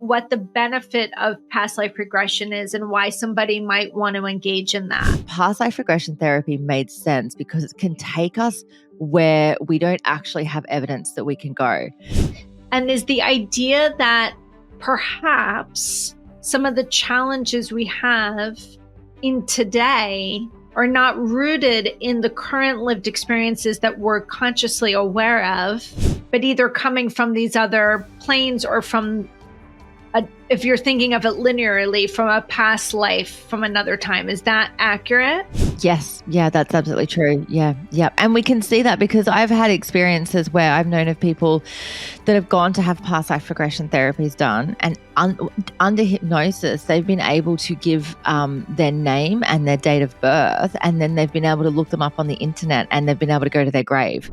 what the benefit of past life regression is and why somebody might want to engage in that. Past life regression therapy made sense because it can take us where we don't actually have evidence that we can go. And is the idea that perhaps some of the challenges we have in today are not rooted in the current lived experiences that we're consciously aware of, but either coming from these other planes or from, if you're thinking of it linearly, from a past life from another time. Is that accurate? Yes. Yeah, that's absolutely true. Yeah. Yeah. And we can see that because I've had experiences where I've known of people that have gone to have past life regression therapies done, and under hypnosis, they've been able to give their name and their date of birth, and then they've been able to look them up on the internet, and they've been able to go to their grave.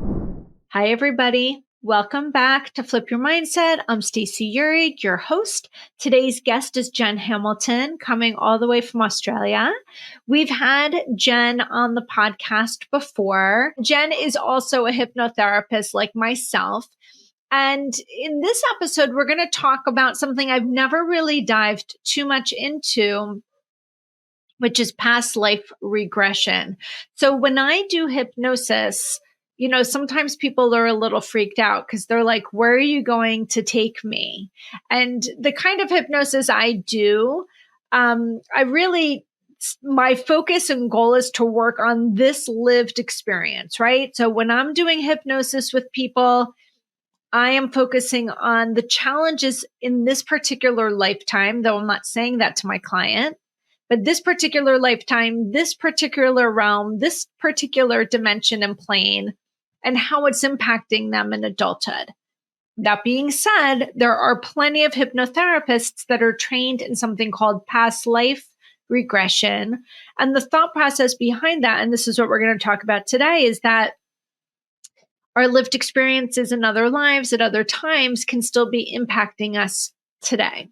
Hi, everybody. Welcome back to Flip Your Mindset. I'm Stacey Uhrig, your host. Today's guest is Jen Hamilton, coming all the way from Australia. We've had Jen on the podcast before. Jen is also a hypnotherapist like myself. And in this episode, we're going to talk about something I've never really dived too much into, which is past life regression. So when I do hypnosis, sometimes people are a little freaked out because they're like, where are you going to take me? And the kind of hypnosis I do, my focus and goal is to work on this lived experience, right? So when I'm doing hypnosis with people, I am focusing on the challenges in this particular lifetime, though I'm not saying that to my client. But this particular lifetime, this particular realm, this particular dimension and plane, and how it's impacting them in adulthood. That being said, there are plenty of hypnotherapists that are trained in something called past life regression. And the thought process behind that, and this is what we're going to talk about today, is that our lived experiences in other lives at other times can still be impacting us today.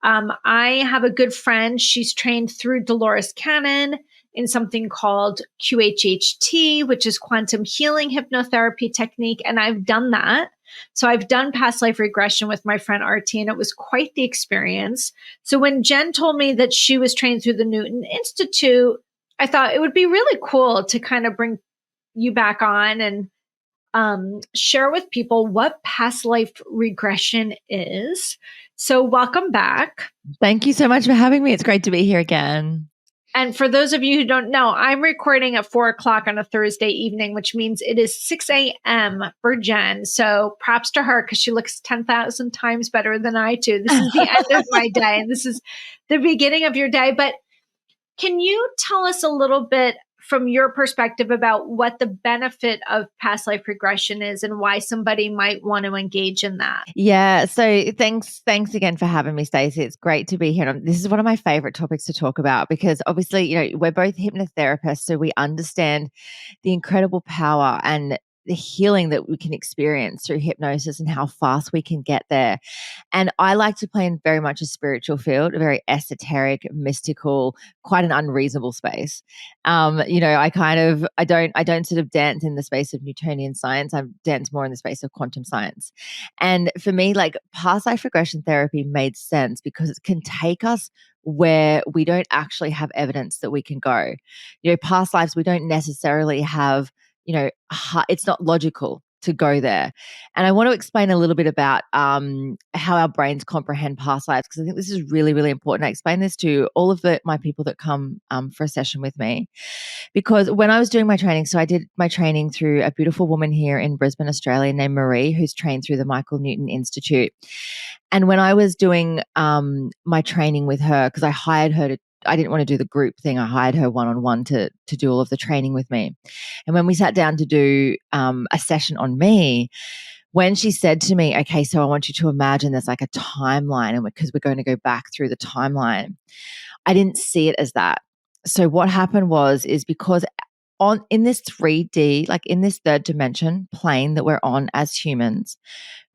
I have a good friend. She's trained through Dolores Cannon in something called QHHT, which is quantum healing hypnotherapy technique. And I've done that. So I've done past life regression with my friend Artie, and it was quite the experience. So when Jen told me that she was trained through the Newton Institute, I thought it would be really cool to kind of bring you back on and share with people what past life regression is. So welcome back. Thank you so much for having me. It's great to be here again. And for those of you who don't know, I'm recording at 4:00 on a Thursday evening, which means it is 6 a.m. for Jen. So props to her because she looks 10,000 times better than I do. This is the end of my day, and this is the beginning of your day. But can you tell us a little bit from your perspective about what the benefit of past life regression is and why somebody might want to engage in that? Yeah. So thanks again for having me, Stacey. It's great to be here. This is one of my favorite topics to talk about because obviously, we're both hypnotherapists, so we understand the incredible power and the healing that we can experience through hypnosis and how fast we can get there. And I like to play in very much a spiritual field, a very esoteric, mystical, quite an unreasonable space. I don't sort of dance in the space of Newtonian science. I dance more in the space of quantum science. And for me, like past life regression therapy made sense because it can take us where we don't actually have evidence that we can go. Past lives, we don't necessarily have, it's not logical to go there. And I want to explain a little bit about how our brains comprehend past lives, because I think this is really, really important. I explain this to all of my people that come for a session with me, because when I was doing my training, so I did my training through a beautiful woman here in Brisbane, Australia, named Marie, who's trained through the Michael Newton Institute. And when I was doing my training with her, because I hired her I didn't want to do the group thing. I hired her one-on-one to do all of the training with me. And when we sat down to do a session on me, when she said to me, okay, so I want you to imagine there's like a timeline, and because we're going to go back through the timeline, I didn't see it as that. So what happened is because in this 3D, like in this third dimension plane that we're on as humans,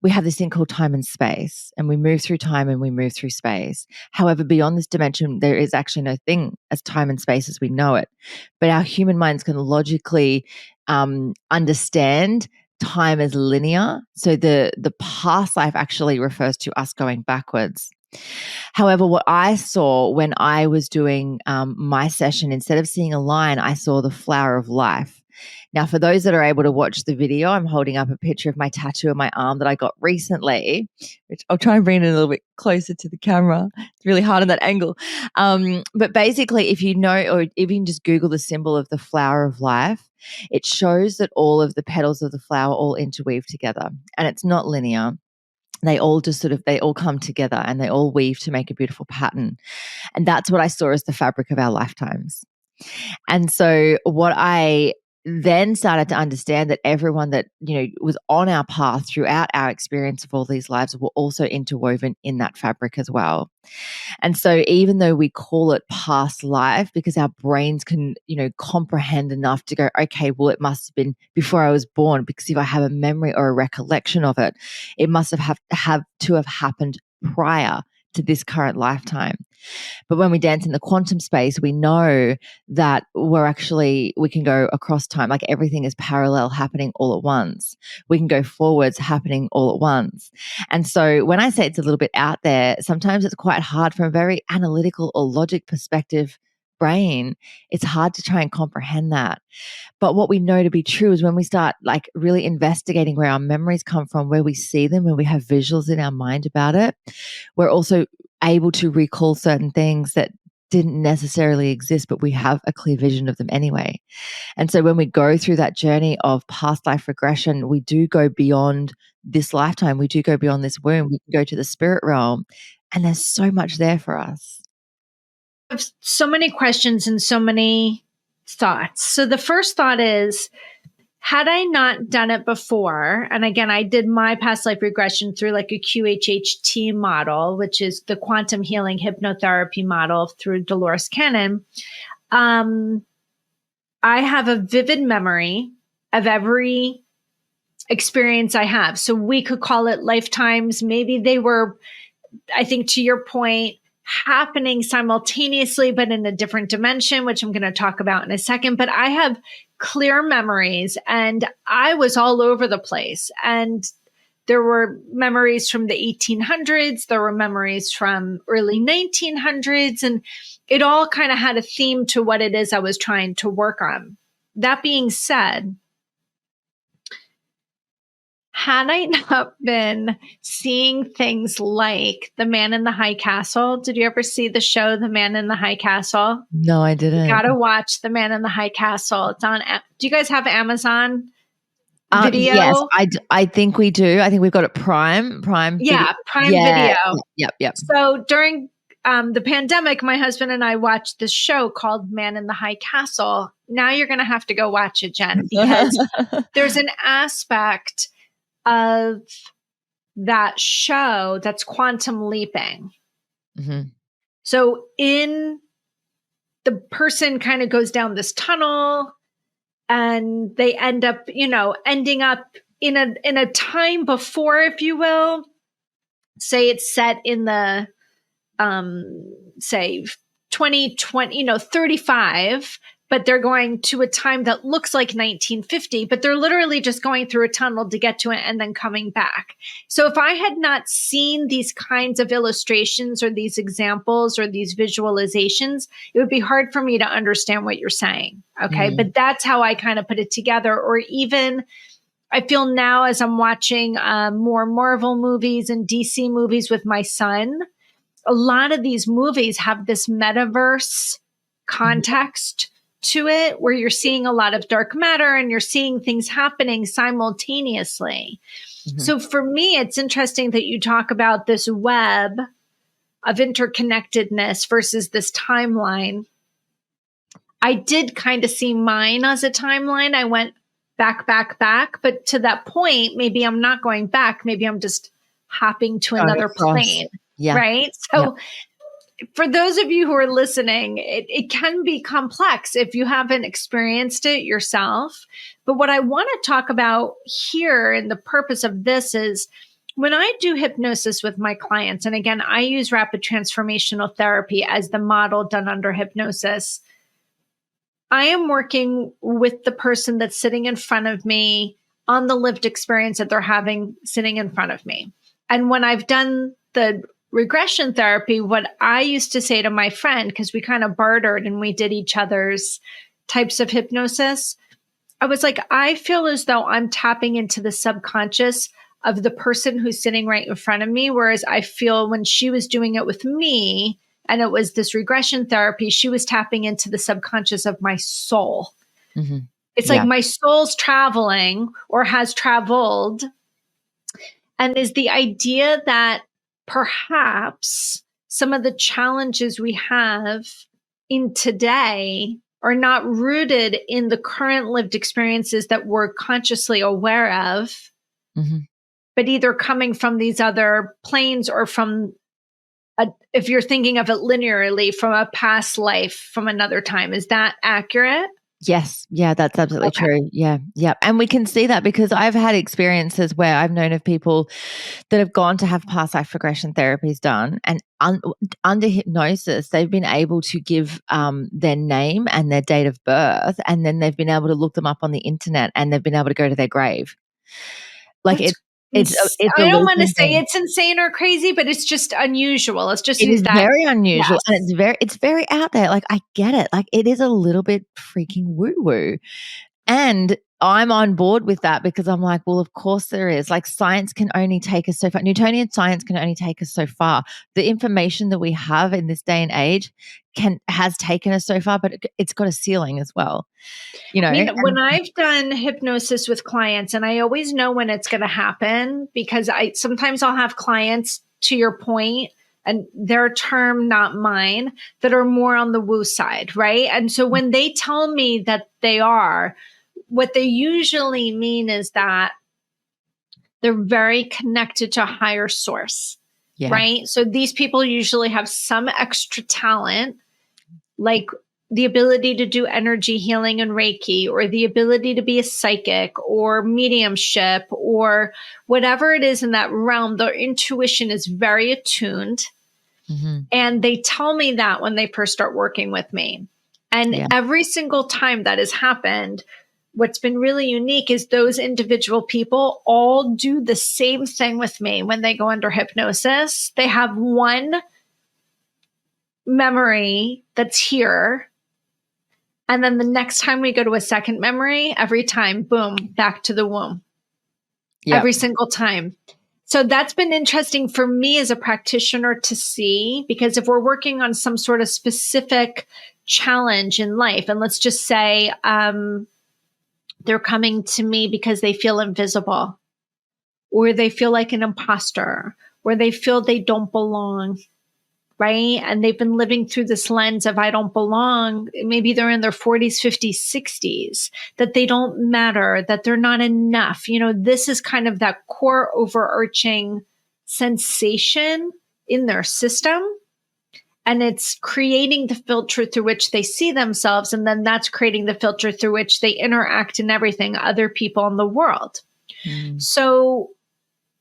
we have this thing called time and space, and we move through time and we move through space. However, beyond this dimension, there is actually no thing as time and space as we know it. But our human minds can logically understand time as linear. So the past life actually refers to us going backwards. However, what I saw when I was doing my session, instead of seeing a line, I saw the flower of life. Now, for those that are able to watch the video, I'm holding up a picture of my tattoo on my arm that I got recently, which I'll try and bring it a little bit closer to the camera. It's really hard on that angle. But basically, if you know, or if you can just Google the symbol of the flower of life, it shows that all of the petals of the flower all interweave together, and it's not linear. They all just they all come together and they all weave to make a beautiful pattern. And that's what I saw as the fabric of our lifetimes. And so what I then started to understand that everyone that, was on our path throughout our experience of all these lives were also interwoven in that fabric as well. And so even though we call it past life, because our brains can, comprehend enough to go, okay, well, it must have been before I was born, because if I have a memory or a recollection of it, it must have to have happened prior to this current lifetime. But when we dance in the quantum space, we know that we can go across time, like everything is parallel happening all at once. We can go forwards happening all at once. And so when I say it's a little bit out there, sometimes it's quite hard from a very analytical or logic perspective brain. It's hard to try and comprehend that. But what we know to be true is when we start like really investigating where our memories come from, where we see them, when we have visuals in our mind about it, we're also able to recall certain things that didn't necessarily exist, but we have a clear vision of them anyway. And so when we go through that journey of past life regression, we do go beyond this lifetime. We do go beyond this womb. We can go to the spirit realm, and there's so much there for us. I have so many questions and so many thoughts. So the first thought is, had I not done it before, and again, I did my past life regression through like a QHHT model, which is the quantum healing hypnotherapy model through Dolores Cannon. I have a vivid memory of every experience I have. So we could call it lifetimes. Maybe they were, I think to your point, happening simultaneously, but in a different dimension, which I'm going to talk about in a second. But I have clear memories, and I was all over the place. And there were memories from the 1800s. There were memories from early 1900s, and it all kind of had a theme to what it is I was trying to work on. That being said, had I not been seeing things like The Man in the High Castle, did you ever see the show The Man in the High Castle? No, I didn't. You gotta watch The Man in the High Castle. It's on. Do you guys have Amazon Video? Yes, I think we do. I think we've got it Prime. Yeah, Prime Video. Yep. So during the pandemic, my husband and I watched this show called Man in the High Castle. Now you're going to have to go watch it, Jen, because there's an aspect of that show that's quantum leaping. Mm-hmm. So the person kind of goes down this tunnel, and they end up, ending up in a time before, if you will. Say it's set in the say 2020, 35, but they're going to a time that looks like 1950, but they're literally just going through a tunnel to get to it and then coming back. So if I had not seen these kinds of illustrations or these examples or these visualizations, it would be hard for me to understand what you're saying. Okay. But that's how I kind of put it together. Or even I feel now as I'm watching more Marvel movies and DC movies with my son, a lot of these movies have this metaverse context to it, where you're seeing a lot of dark matter and you're seeing things happening simultaneously. Mm-hmm. So for me, it's interesting that you talk about this web of interconnectedness versus this timeline. I did kind of see mine as a timeline. I went back, but to that point, maybe I'm not going back. Maybe I'm just hopping to another plane. Yeah. Right. So for those of you who are listening, it can be complex if you haven't experienced it yourself. But what I want to talk about here, and the purpose of this, is when I do hypnosis with my clients, and again, I use rapid transformational therapy as the model done under hypnosis. I am working with the person that's sitting in front of me on the lived experience that they're having sitting in front of me. And when I've done the regression therapy, what I used to say to my friend, because we kind of bartered and we did each other's types of hypnosis, I was like, I feel as though I'm tapping into the subconscious of the person who's sitting right in front of me. Whereas I feel when she was doing it with me and it was this regression therapy, she was tapping into the subconscious of my soul. Mm-hmm. It's like my soul's traveling or has traveled. And is the idea that perhaps some of the challenges we have in today are not rooted in the current lived experiences that we're consciously aware of, but either coming from these other planes or from, if you're thinking of it linearly, from a past life from another time. Is that accurate? Yes. Yeah, that's absolutely true. Yeah. Yeah. And we can see that because I've had experiences where I've known of people that have gone to have past life regression therapies done, and under hypnosis, they've been able to give their name and their date of birth, and then they've been able to look them up on the internet, and they've been able to go to their grave. Like it's I don't want to say it's insane or crazy, but it's just unusual. It's just very unusual, yes. And it's very out there. Like, I get it. Like, it is a little bit freaking woo woo, and I'm on board with that because I'm like, well, of course there is. Like, science can only take us so far. Newtonian science can only take us so far. The information that we have in this day and age has taken us so far, but it's got a ceiling as well. You know, I mean, when I've done hypnosis with clients, and I always know when it's going to happen because sometimes I'll have clients, to your point, and their term, not mine, that are more on the woo side, right? And so when they tell me that they are, what they usually mean is that they're very connected to a higher source, right? So these people usually have some extra talent, like the ability to do energy healing and Reiki, or the ability to be a psychic or mediumship, or whatever it is in that realm. Their intuition is very attuned. And they tell me that when they first start working with me. And every single time that has happened, what's been really unique is those individual people all do the same thing with me when they go under hypnosis. They have one memory that's here. And then the next time we go to a second memory, every time, boom, back to the womb. Every single time. So that's been interesting for me as a practitioner to see, because if we're working on some sort of specific challenge in life, and let's just say they're coming to me because they feel invisible, or they feel like an imposter, or they feel they don't belong, right? And they've been living through this lens of I don't belong. Maybe they're in their 40s, 50s, 60s, that they don't matter, that they're not enough. You know, this is kind of that core overarching sensation in their system. And it's creating the filter through which they see themselves. And then that's creating the filter through which they interact in everything, other people in the world. So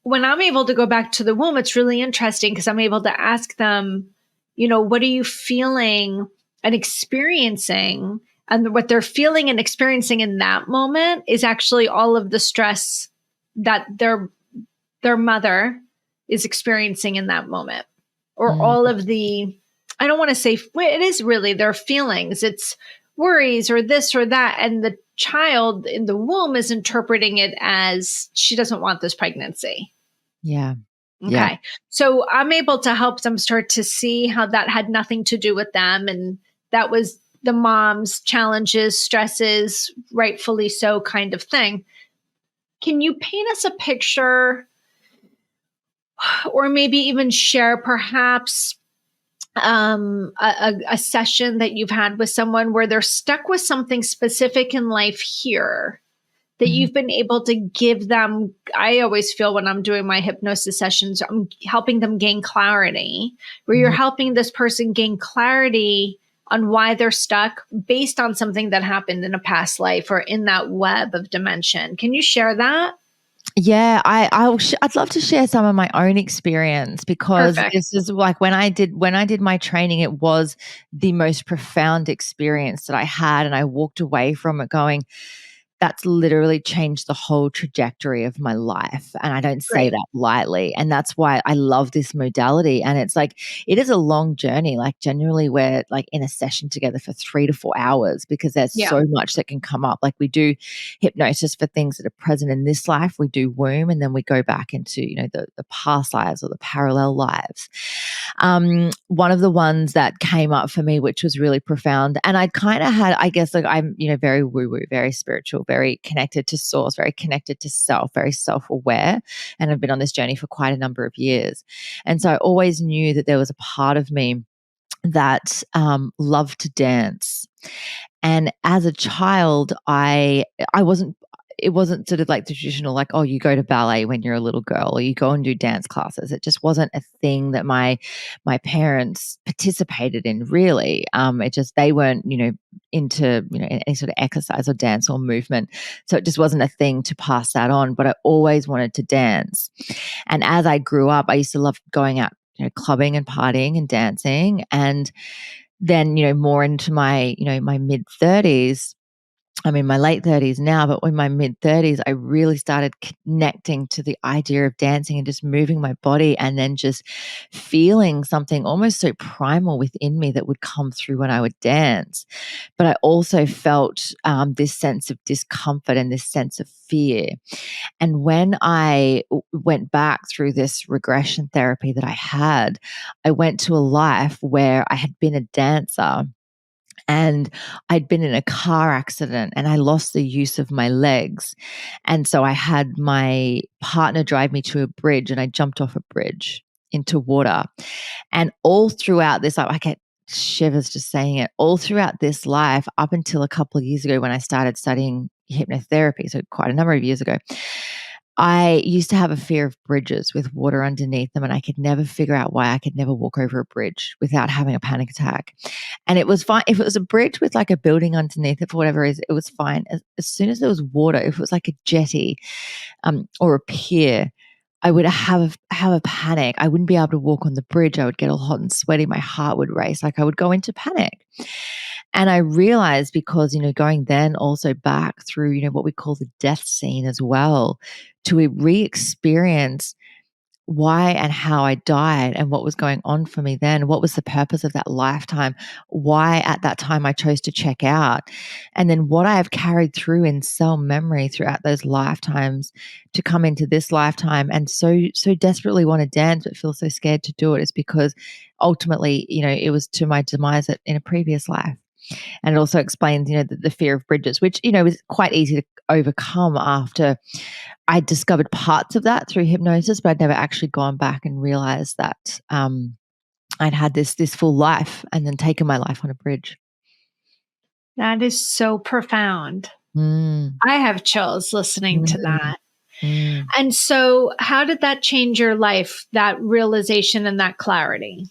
when I'm able to go back to the womb, it's really interesting because I'm able to ask them, you know, what are you feeling and experiencing? And what they're feeling and experiencing in that moment is actually all of the stress that their mother is experiencing in that moment, or all of the, I don't want to say, it is really their feelings. It's worries or this or that. And the child in the womb is interpreting it as she doesn't want this pregnancy. Okay. So I'm able to help them start to see how that had nothing to do with them. And that was the mom's challenges, stresses, rightfully so kind of thing. Can you paint us a picture, or maybe even share perhaps a session that you've had with someone where they're stuck with something specific in life here that you've been able to give them? I always feel when I'm doing my hypnosis sessions, I'm helping them gain clarity, where you're helping this person gain clarity on why they're stuck based on something that happened in a past life or in that web of dimension. Can you share that? Yeah, I'd love to share some of my own experience, because this is like when I did my training, it was the most profound experience that I had, and I walked away from it going, that's literally changed the whole trajectory of my life. And I don't say Great. that lightly. And that's why I love this modality. And it's like, it is a long journey. Like, generally, we're like in a session together for 3 to 4 hours because there's Yeah. so much that can come up. Like, we do hypnosis for things that are present in this life, we do womb, and then we go back into, the past lives or the parallel lives. One of the ones that came up for me, which was really profound, and I kind of had, I guess, like, I'm, very woo-woo, very spiritual, very connected to source, very connected to self, very self-aware. And I've been on this journey for quite a number of years. And so I always knew that there was a part of me that loved to dance. And as a child, I wasn't, it wasn't sort of like the traditional, like, oh, you go to ballet when you're a little girl or you go and do dance classes. It just wasn't a thing that my parents participated in, really. It just, they weren't, into, any sort of exercise or dance or movement. So it just wasn't a thing to pass that on. But I always wanted to dance. And as I grew up, I used to love going out, clubbing and partying and dancing. And then, more into my, my mid 30s, I'm in my late 30s now, but in my mid 30s, I really started connecting to the idea of dancing and just moving my body, and then just feeling something almost so primal within me that would come through when I would dance. But I also felt this sense of discomfort and this sense of fear. And when I went back through this regression therapy that I had, I went to a life where I had been a dancer. And I'd been in a car accident and I lost the use of my legs. And so I had my partner drive me to a bridge, and I jumped off a bridge into water. And all throughout this, I get shivers just saying it, all throughout this life, up until a couple of years ago when I started studying hypnotherapy, so quite a number of years ago, I used to have a fear of bridges with water underneath them, and I could never figure out why I could never walk over a bridge without having a panic attack. And it was fine. If it was a bridge with like a building underneath it for whatever reason, it was fine. As soon as there was water, if it was like a jetty or a pier, I would have a panic. I wouldn't be able to walk on the bridge. I would get all hot and sweaty. My heart would race. Like, I would go into panic. And I realized, because, going then also back through, what we call the death scene as well, to re-experience why and how I died and what was going on for me then, what was the purpose of that lifetime, why at that time I chose to check out, and then what I have carried through in cell memory throughout those lifetimes to come into this lifetime and so desperately want to dance but feel so scared to do it, is because ultimately, it was to my demise in a previous life. And it also explains, the fear of bridges, which, is quite easy to overcome after I discovered parts of that through hypnosis, but I'd never actually gone back and realized that I'd had this full life and then taken my life on a bridge. That is so profound. Mm. I have chills listening to that. Mm. And so, how did that change your life, that realization and that clarity?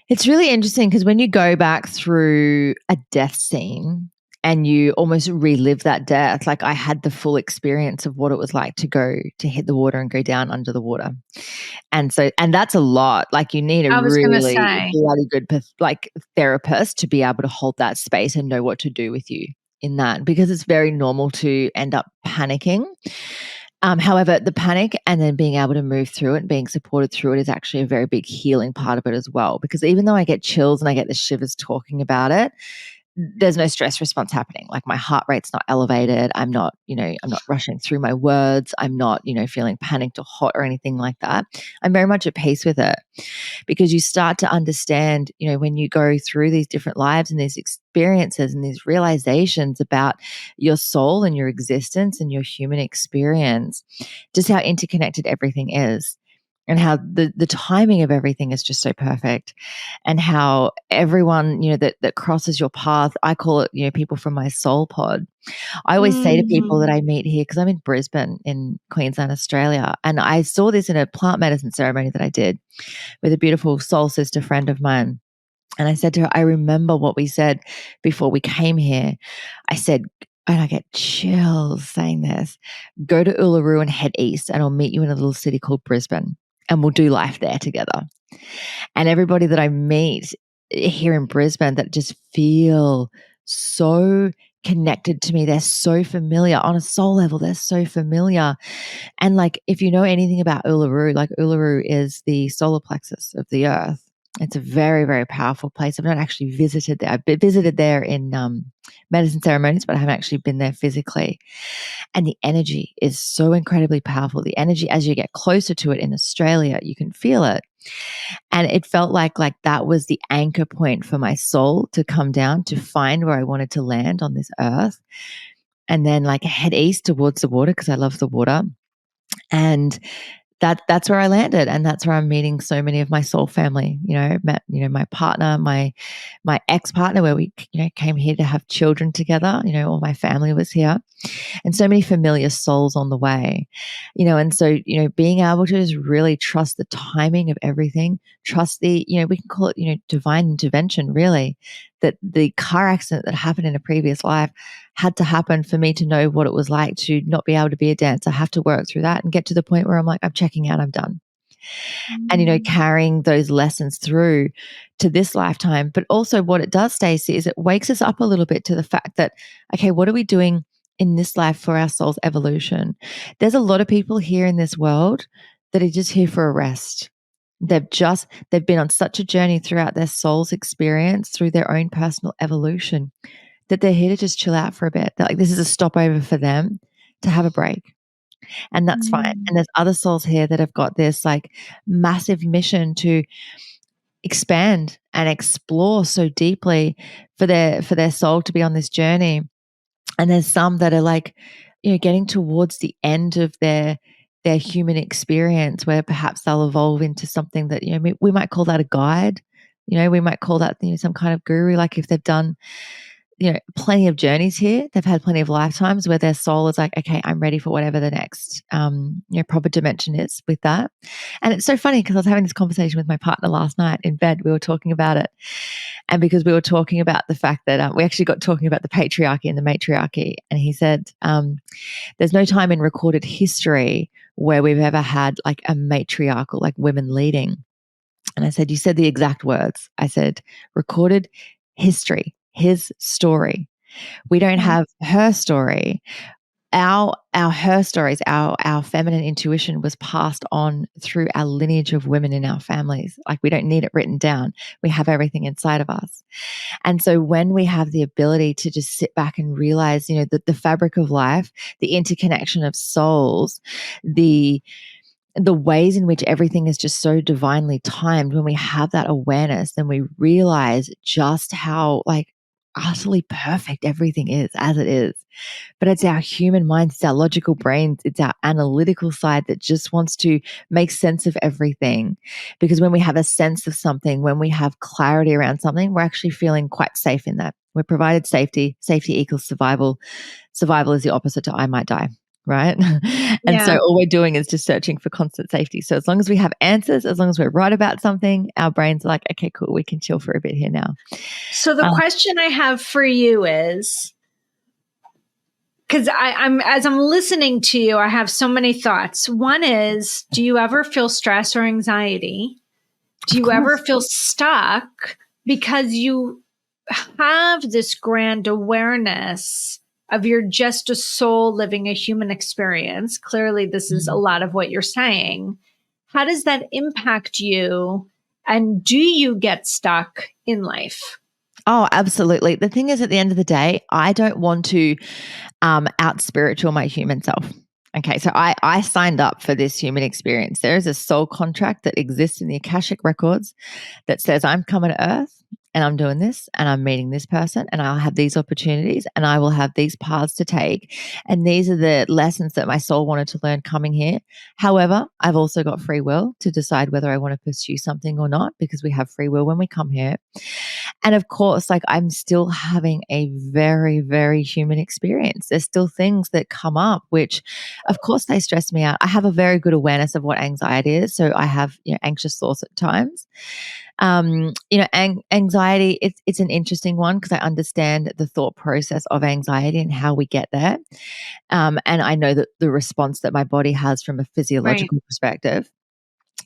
It's really interesting because when you go back through a death scene and you almost relive that death, like, I had the full experience of what it was like to go to hit the water and go down under the water. And that's a lot. Like, you need a I was going to really say, bloody good therapist to be able to hold that space and know what to do with you in that, because it's very normal to end up panicking. However, the panic and then being able to move through it and being supported through it is actually a very big healing part of it as well. Because even though I get chills and I get the shivers talking about it, there's no stress response happening. Like, my heart rate's not elevated. I'm not rushing through my words. I'm not, feeling panicked or hot or anything like that. I'm very much at peace with it, because you start to understand, when you go through these different lives and these experiences and these realizations about your soul and your existence and your human experience, just how interconnected everything is. And how the timing of everything is just so perfect, and how everyone, that crosses your path, I call it, people from my soul pod. I always say to people that I meet here, because I'm in Brisbane in Queensland, Australia, and I saw this in a plant medicine ceremony that I did with a beautiful soul sister friend of mine. And I said to her, I remember what we said before we came here. I said, and I get chills saying this, go to Uluru and head east, and I'll meet you in a little city called Brisbane, and we'll do life there together. And everybody that I meet here in Brisbane that just feel so connected to me. They're so familiar on a soul level. They're so familiar. And like, if you know anything about Uluru, like Uluru is the solar plexus of the earth. It's a very, very powerful place. I've not actually visited there. I've visited there in medicine ceremonies, but I haven't actually been there physically. And the energy is so incredibly powerful. The energy, as you get closer to it in Australia, you can feel it. And it felt like that was the anchor point for my soul to come down to find where I wanted to land on this earth. And then like head east towards the water because I love the water. And that's where I landed, and that's where I'm meeting so many of my soul family. Met my partner, my ex-partner, where we came here to have children together. All my family was here, and so many familiar souls on the way. And so being able to just really trust the timing of everything, trust the we can call it divine intervention, really, that the car accident that happened in a previous life had to happen for me to know what it was like to not be able to be a dancer. I have to work through that and get to the point where I'm like, I'm checking out, I'm done. And carrying those lessons through to this lifetime. But also what it does, Stacey, is it wakes us up a little bit to the fact that, okay, what are we doing in this life for our soul's evolution? There's a lot of people here in this world that are just here for a rest. They've been on such a journey throughout their soul's experience, through their own personal evolution, that they're here to just chill out for a bit. They're like, this is a stopover for them to have a break. And that's fine. And there's other souls here that have got this like massive mission to expand and explore so deeply for their soul to be on this journey. And there's some that are like, getting towards the end of their human experience, where perhaps they'll evolve into something that, we might call that a guide. We might call that, some kind of guru, like if they've done plenty of journeys here. They've had plenty of lifetimes where their soul is like, okay, I'm ready for whatever the next, proper dimension is with that. And it's so funny because I was having this conversation with my partner last night in bed. We were talking about it. And because we were talking about the fact that we actually got talking about the patriarchy and the matriarchy. And he said, there's no time in recorded history where we've ever had like a matriarchal, like women leading. And I said, you said the exact words. I said, recorded history, his story. We don't have her story. Our her stories, our feminine intuition was passed on through our lineage of women in our families. Like, we don't need it written down. We have everything inside of us. And so when we have the ability to just sit back and realize, that the fabric of life, the interconnection of souls, the ways in which everything is just so divinely timed, when we have that awareness, then we realize just how like utterly perfect everything is as it is. But it's our human minds, it's our logical brains, it's our analytical side that just wants to make sense of everything. Because when we have a sense of something, when we have clarity around something, we're actually feeling quite safe in that. We're provided safety. Safety equals survival. Survival is the opposite to I might die. Right. And so all we're doing is just searching for constant safety. So as long as we have answers, as long as we're right about something, our brains are like, okay, cool, we can chill for a bit here now. So the question I have for you is, because as I'm listening to you, I have so many thoughts. One is, do you ever feel stress or anxiety? Do you ever feel stuck because you have this grand awareness of you're just a soul living a human experience? Clearly, this is a lot of what you're saying. How does that impact you? And do you get stuck in life? Oh, absolutely. The thing is, at the end of the day, I don't want to out spiritual my human self. Okay, so I signed up for this human experience. There is a soul contract that exists in the Akashic records that says I'm coming to Earth and I'm doing this and I'm meeting this person and I'll have these opportunities and I will have these paths to take. And these are the lessons that my soul wanted to learn coming here. However, I've also got free will to decide whether I want to pursue something or not, because we have free will when we come here. And of course, like, I'm still having a very, very human experience. There's still things that come up, which of course they stress me out. I have a very good awareness of what anxiety is. So I have, anxious thoughts at times. Anxiety, it's an interesting one because I understand the thought process of anxiety and how we get there. And I know that the response that my body has from a physiological perspective.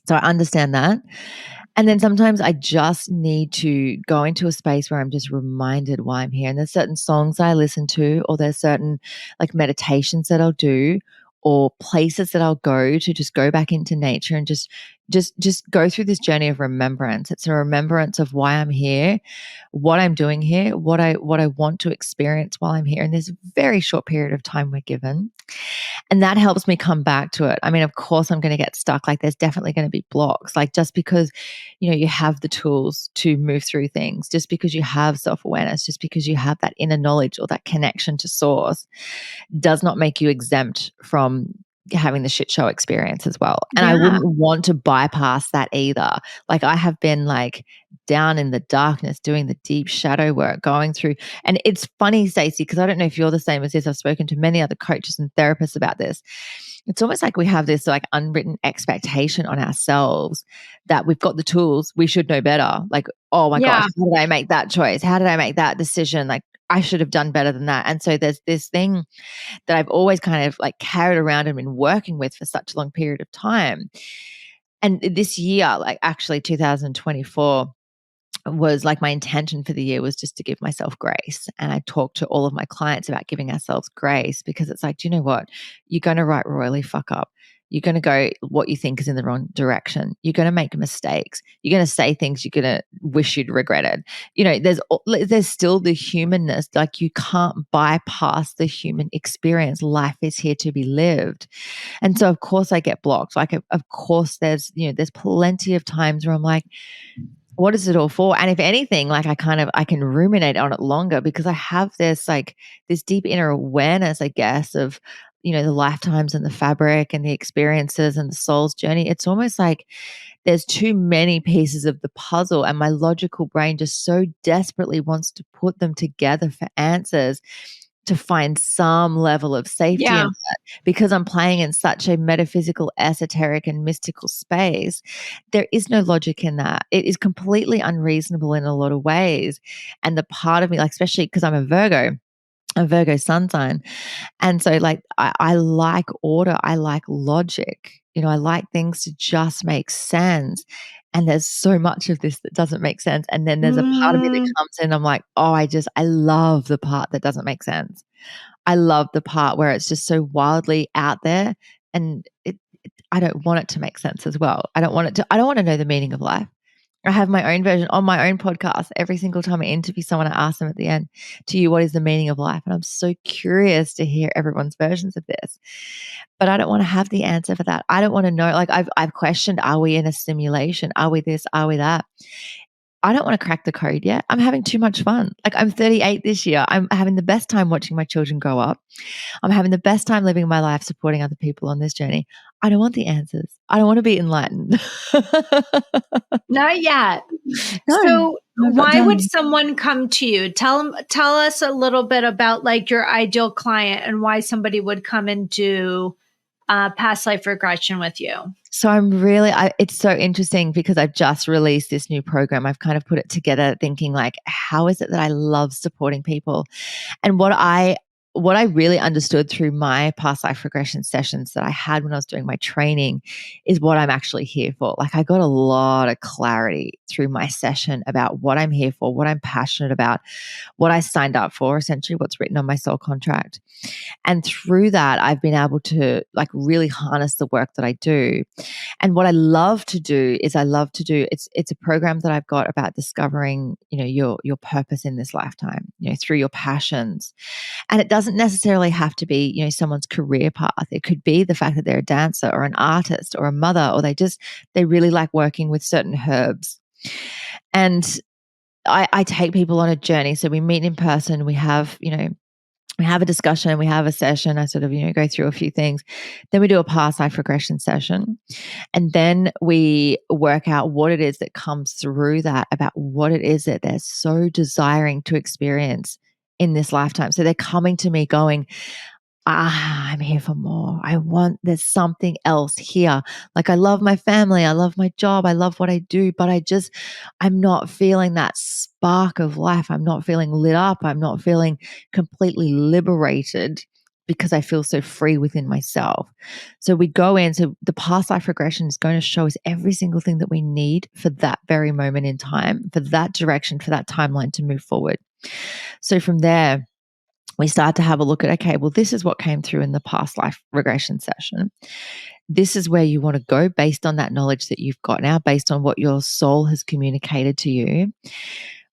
So I understand that. And then sometimes I just need to go into a space where I'm just reminded why I'm here. And there's certain songs I listen to, or there's certain like meditations that I'll do, or places that I'll go to just go back into nature and just go through this journey of remembrance. It's a remembrance of why I'm here, what I'm doing here, what I want to experience while I'm here. And there's a very short period of time we're given. And that helps me come back to it. I mean, of course, I'm going to get stuck. Like, there's definitely going to be blocks. Like, just because, you have the tools to move through things, just because you have self awareness, just because you have that inner knowledge or that connection to source, does not make you exempt from having the shit show experience as well. And I Yeah. wouldn't want to bypass that either. Like, I have been like down in the darkness doing the deep shadow work, going through. And it's funny, Stacey, because I don't know if you're the same as this. I've spoken to many other coaches and therapists about this. It's almost like we have this like unwritten expectation on ourselves that we've got the tools, we should know better. Like, oh my gosh, Yeah. how did I make that choice? How did I make that decision? Like, I should have done better than that. And so there's this thing that I've always kind of like carried around and been working with for such a long period of time. And this year, like actually 2024, was like my intention for the year was just to give myself grace. And I talked to all of my clients about giving ourselves grace, because it's like, do you know what? You're going to royally fuck up. You're going to go what you think is in the wrong direction. You're going to make mistakes. You're going to say things you're going to wish you'd regretted. There's still the humanness. Like, you can't bypass the human experience. Life is here to be lived. And so of course I get blocked. Like, of course there's plenty of times where I'm like, what is it all for? And if anything, like, I can ruminate on it longer, because I have this deep inner awareness, I guess, of, the lifetimes and the fabric and the experiences and the soul's journey. It's almost like there's too many pieces of the puzzle, and my logical brain just so desperately wants to put them together for answers, to find some level of safety in Yeah. that. Because I'm playing in such a metaphysical, esoteric, and mystical space, there is no logic in that. It is completely unreasonable in a lot of ways. And the part of me, like, especially because I'm a Virgo sun sign. And so, like, I like order, I like logic. I like things to just make sense. And there's so much of this that doesn't make sense. And then there's a part of me that Mm, comes in, I'm like, oh, I love the part that doesn't make sense. I love the part where it's just so wildly out there, and I don't want it to make sense as well. I don't want to know the meaning of life. I have my own version on my own podcast. Every single time I interview someone, I ask them at the end, to you, what is the meaning of life? And I'm so curious to hear everyone's versions of this. But I don't want to have the answer for that. I don't want to know. Like, I've questioned, are we in a simulation? Are we this? Are we that? I don't want to crack the code yet. I'm having too much fun. Like, I'm 38 this year. I'm having the best time watching my children grow up. I'm having the best time living my life, supporting other people on this journey. I don't want the answers. I don't want to be enlightened. not yet. No, So I'm not why would done. someone come to you? Tell us a little bit about like your ideal client and why somebody would come and do past life regression with you. So it's so interesting, because I've just released this new program. I've kind of put it together thinking, like, how is it that I love supporting people? And what I really understood through my past life regression sessions that I had when I was doing my training is what I'm actually here for. Like, I got a lot of clarity through my session about what I'm here for, what I'm passionate about, what I signed up for, essentially what's written on my soul contract. And through that, I've been able to, like, really harness the work that I do. And what I love to do is it's a program that I've got about discovering, your purpose in this lifetime, through your passions. And it doesn't necessarily have to be, someone's career path. It could be the fact that they're a dancer or an artist or a mother, or they really like working with certain herbs. And I take people on a journey. So we meet in person, we have a discussion, we have a session. I sort of, go through a few things. Then we do a past life regression session. And then we work out what it is that comes through that, about what it is that they're so desiring to experience in this lifetime. So they're coming to me going, I'm here for more. There's something else here. Like, I love my family. I love my job. I love what I do, but I'm not feeling that spark of life. I'm not feeling lit up. I'm not feeling completely liberated because I feel so free within myself. So we go in, so the past life regression is going to show us every single thing that we need for that very moment in time, for that direction, for that timeline to move forward. So from there, we start to have a look at, okay, well, this is what came through in the past life regression session. This is where you want to go based on that knowledge that you've got now, based on what your soul has communicated to you.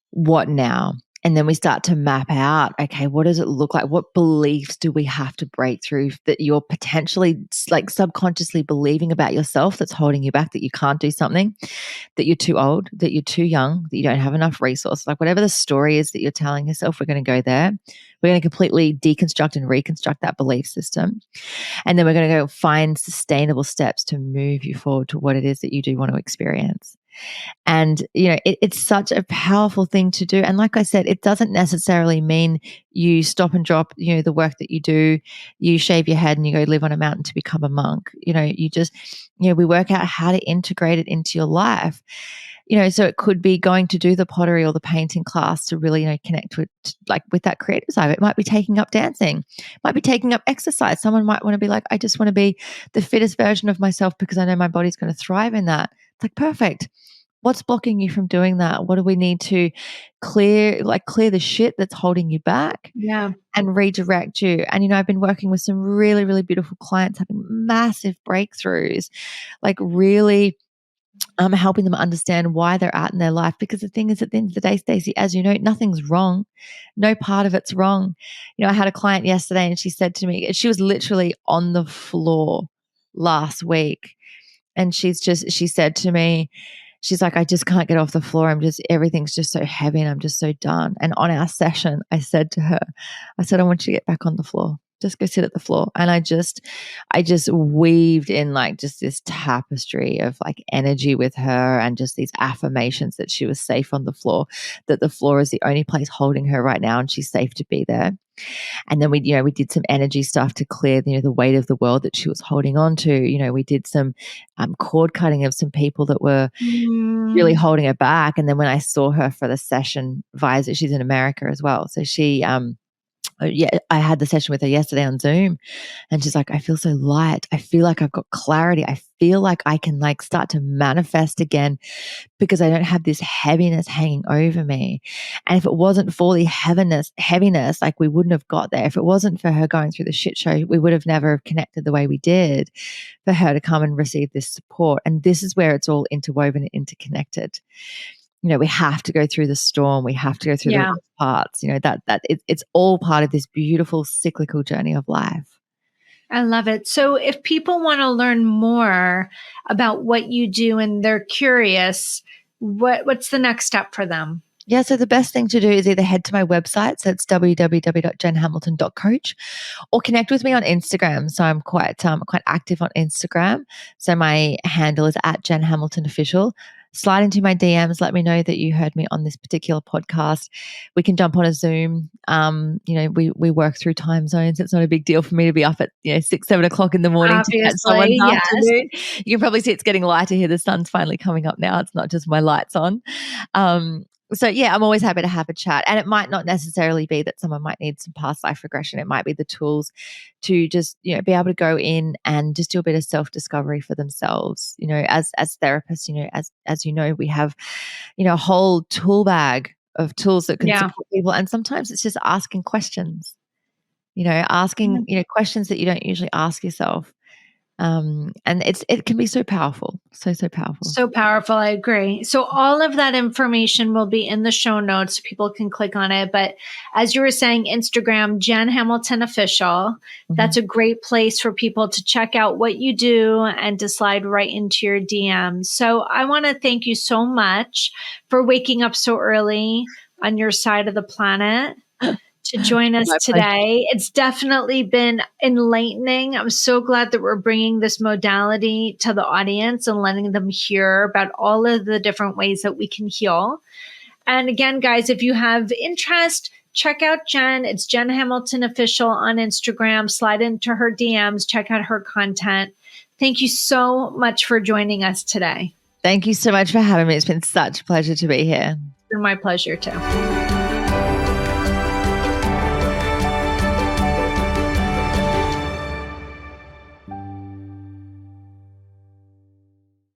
What now? And then we start to map out, okay, what does it look like? What beliefs do we have to break through that you're potentially like subconsciously believing about yourself that's holding you back, that you can't do something, that you're too old, that you're too young, that you don't have enough resources, like whatever the story is that you're telling yourself, we're going to go there. We're going to completely deconstruct and reconstruct that belief system. And then we're going to go find sustainable steps to move you forward to what it is that you do want to experience. And, it's such a powerful thing to do. And like I said, it doesn't necessarily mean you stop and drop, the work that you do, you shave your head and you go live on a mountain to become a monk. You just, we work out how to integrate it into your life. So it could be going to do the pottery or the painting class to really, connect with that creative side. It might be taking up dancing, might be taking up exercise. Someone might want to be like, I just want to be the fittest version of myself because I know my body's going to thrive in that. It's like, perfect. What's blocking you from doing that? What do we need to clear the shit that's holding you back? Yeah. And redirect you. And, I've been working with some really, really beautiful clients having massive breakthroughs, like really helping them understand why they're at in their life. Because the thing is, at the end of the day, Stacey, as you know, nothing's wrong. No part of it's wrong. I had a client yesterday and she said to me, she was literally on the floor last week. And she said to me, she's like, I just can't get off the floor. Everything's just so heavy and I'm just so done. And on our session, I said to her, I want you to get back on the floor. Just go sit at the floor. And I just weaved in like just this tapestry of like energy with her and just these affirmations that she was safe on the floor, that the floor is the only place holding her right now and she's safe to be there. And then we did some energy stuff to clear, the weight of the world that she was holding on to. We did some cord cutting of some people that were really holding her back. And then when I saw her for the session via, she's in America as well. So she, I had the session with her yesterday on Zoom and she's like, I feel so light. I feel like I've got clarity. I feel like I can like start to manifest again because I don't have this heaviness hanging over me. And if it wasn't for the heaviness, like we wouldn't have got there. If it wasn't for her going through the shit show, we would have never connected the way we did for her to come and receive this support. And this is where it's all interwoven and interconnected. We have to go through the storm. We have to go through the rough parts. It's all part of this beautiful cyclical journey of life. I love it. So if people want to learn more about what you do and they're curious, what's the next step for them? Yeah, so the best thing to do is either head to my website, so it's www.jenhamilton.coach, or connect with me on Instagram. So I'm quite active on Instagram. So my handle is @JenHamiltonOfficial. Slide into my DMs. Let me know that you heard me on this particular podcast. We can jump on a Zoom. We work through time zones. It's not a big deal for me to be up at 6, 7 o'clock in the morning to catch someone's afternoon. You can probably see it's getting lighter here. The sun's finally coming up now. It's not just my lights on. So yeah, I'm always happy to have a chat. And it might not necessarily be that someone might need some past life regression. It might be the tools to just, be able to go in and just do a bit of self-discovery for themselves. As therapists, as we have, a whole tool bag of tools that can support people. And sometimes it's just asking questions, asking, questions that you don't usually ask yourself. And it can be so powerful, so powerful. So powerful. I agree. So all of that information will be in the show notes. People can click on it. But as you were saying, Instagram, Jen Hamilton Official, that's a great place for people to check out what you do and to slide right into your DMs. So I want to thank you so much for waking up so early on your side of the planet to join us today. It's definitely been enlightening. I'm so glad that we're bringing this modality to the audience and letting them hear about all of the different ways that we can heal. And again, guys, if you have interest, check out Jen. It's Jen Hamilton Official on Instagram. Slide into her DMs, check out her content. Thank you so much for joining us today. Thank you so much for having me. It's been such a pleasure to be here. It's been my pleasure too.